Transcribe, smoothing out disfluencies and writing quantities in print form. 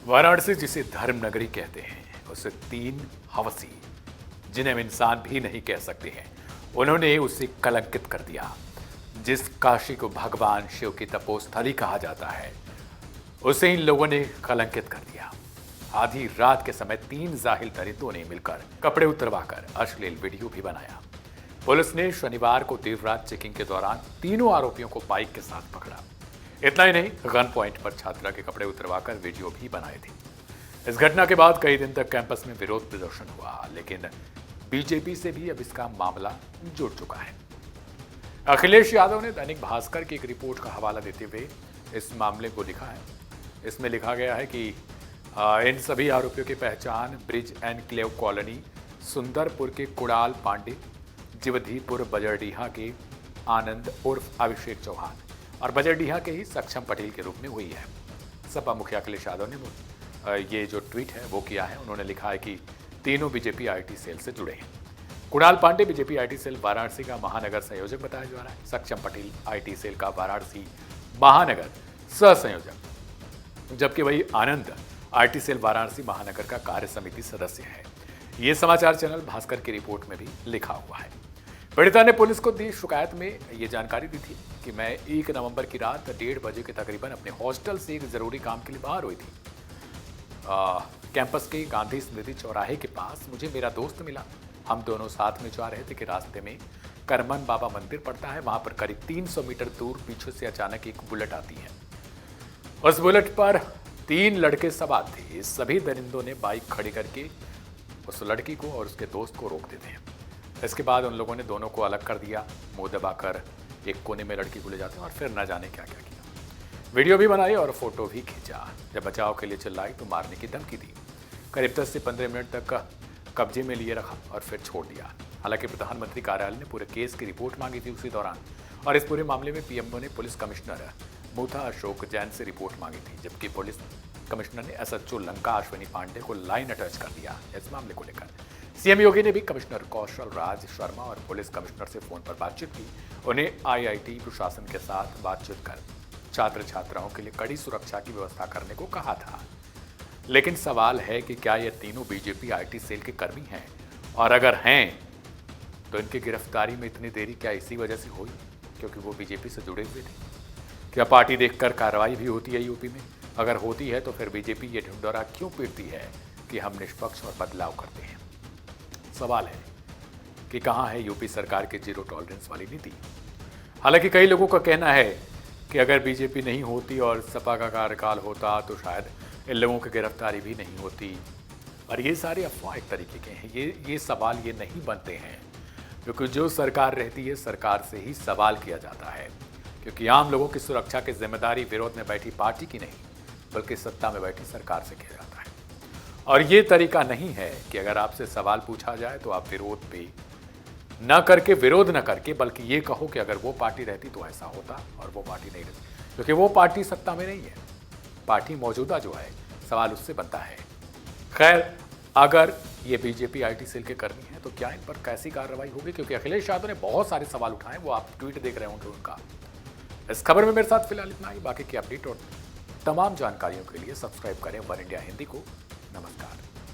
वाराणसी जिसे धर्म नगरी कहते हैं, उसे तीन हवसी, जिन्हें हम इंसान भी नहीं कह सकते हैं, उन्होंने उसे कलंकित कर दिया। जिस काशी को भगवान शिव की तपोस्थली कहा जाता है, उसे इन लोगों ने कलंकित कर दिया। आधी रात के समय तीन जाहिल दरिंदों ने मिलकर कपड़े उतरवाकर अश्लील वीडियो भी बनाया। पुलिस ने शनिवार को देर रात चेकिंग के दौरान तीनों आरोपियों को बाइक के साथ पकड़ा। इतना ही नहीं, गन पॉइंट पर छात्रा के कपड़े उतरवाकर वीडियो भी बनाए थे। इस घटना के बाद कई दिन तक कैंपस में विरोध प्रदर्शन हुआ, लेकिन बीजेपी से भी अब इसका मामला जुड़ चुका है। अखिलेश यादव ने दैनिक भास्कर की एक रिपोर्ट का हवाला देते हुए इस मामले को लिखा है। इसमें लिखा गया है कि इन सभी आरोपियों की पहचान ब्रिज एनक्लेव कॉलोनी, सुंदरपुर के कुणाल पांडे, जीवधीपुर बजरडीहा के आनंद उर्फ अभिषेक चौहान और बजरडीहा के ही सक्षम पटेल के रूप में हुई है। सपा मुखिया अखिलेश यादव ने ये जो ट्वीट है वो किया है। उन्होंने लिखा है कि तीनों बीजेपी आईटी सेल से जुड़े हैं। Kunal Pandey BJP IT cell Varanasi का महानगर संयोजक बताया जा रहा है। सक्षम पटेल आईटी सेल का वाराणसी महानगर सह संयोजक, जबकि वही आनंद आईटी सेल वाराणसी महानगर का कार्य समिति सदस्य है। ये समाचार चैनल भास्कर की रिपोर्ट में भी लिखा हुआ है। पीड़िता ने पुलिस को दी शिकायत में ये जानकारी दी थी कि मैं 1 नवंबर की रात 1:30 बजे के तकरीबन अपने हॉस्टल से एक जरूरी काम के लिए बाहर हुई थी। कैंपस के गांधी स्मृति चौराहे के पास मुझे मेरा दोस्त मिला। हम दोनों साथ में जा रहे थे कि रास्ते में करमन बाबा मंदिर पड़ता है। वहां पर करीब 300 मीटर दूर पीछे से अचानक एक बुलेट आती है। उस बुलेट पर 3 लड़के सवार थे। सभी दरिंदों ने बाइक खड़ी करके उस लड़की को और उसके दोस्त को रोक देते हैं। इसके बाद उन लोगों ने दोनों को अलग कर दिया, मुंह दबाकर एक कोने में लड़की को ले जाते हैं और फिर न जाने क्या क्या किया। वीडियो भी बनाई और फोटो भी खींचा। जब बचाव के लिए चिल्लाई तो मारने की धमकी दी। करीब 10 से 15 मिनट तक कब्जे में लिए रखा और फिर छोड़ दिया। हालांकि प्रधानमंत्री कार्यालय ने पूरे केस की रिपोर्ट मांगी थी उसी दौरान, और इस पूरे मामले में पीएमओ ने पुलिस कमिश्नर मूथा अशोक जैन से रिपोर्ट मांगी थी, जबकि पुलिस कमिश्नर ने एसएचओ लंका अश्विनी पांडे को लाइन अटैच कर दिया। इस मामले को लेकर सीएम योगी ने भी कमिश्नर कौशल राज शर्मा और पुलिस कमिश्नर से फोन पर बातचीत की। उन्हें आईआईटी प्रशासन के साथ बातचीत कर छात्र छात्राओं के लिए कड़ी सुरक्षा की व्यवस्था करने को कहा था। लेकिन सवाल है कि क्या ये तीनों बीजेपी आईटी सेल के कर्मी हैं, और अगर हैं तो इनकी गिरफ्तारी में इतनी देरी क्या इसी वजह से हुई क्योंकि वो बीजेपी से जुड़े हुए थे? क्या पार्टी देखकर कार्रवाई भी होती है यूपी में? अगर होती है तो फिर बीजेपी ये ढिंढोरा क्यों पीटती है कि हम निष्पक्ष और बदलाव करते हैं? सवाल है कि कहां है यूपी सरकार की जीरो टॉलरेंस वाली नीति? हालांकि कई लोगों का कहना है कि अगर बीजेपी नहीं होती और सपा का कार्यकाल होता तो शायद इन लोगों की गिरफ्तारी भी नहीं होती। और ये सारे अफवाह एक तरीके के हैं। ये सवाल ये नहीं बनते हैं क्योंकि जो सरकार रहती है सरकार से ही सवाल किया जाता है, क्योंकि आम लोगों की सुरक्षा की जिम्मेदारी विरोध में बैठी पार्टी की नहीं बल्कि सत्ता में बैठी सरकार से किया जाता है। और ये तरीका नहीं है कि अगर आपसे सवाल पूछा जाए तो आप विरोध पे विरोध न करके बल्कि ये कहो कि अगर वो पार्टी रहती तो ऐसा होता, और वो पार्टी नहीं रहती क्योंकि वो पार्टी सत्ता में नहीं है। पार्टी मौजूदा जो है, सवाल उससे बनता है। खैर, अगर ये बीजेपी आईटी सेल के कर्मी हैं तो क्या इन पर कैसी कार्रवाई होगी? क्योंकि अखिलेश यादव ने बहुत सारे सवाल उठाए, वो आप ट्वीट देख रहे होंगे उनका। इस खबर में मेरे साथ फिलहाल इतना ही। बाकी की अपडेट और तमाम जानकारियों के लिए सब्सक्राइब करें वन इंडिया हिंदी को। नमस्कार।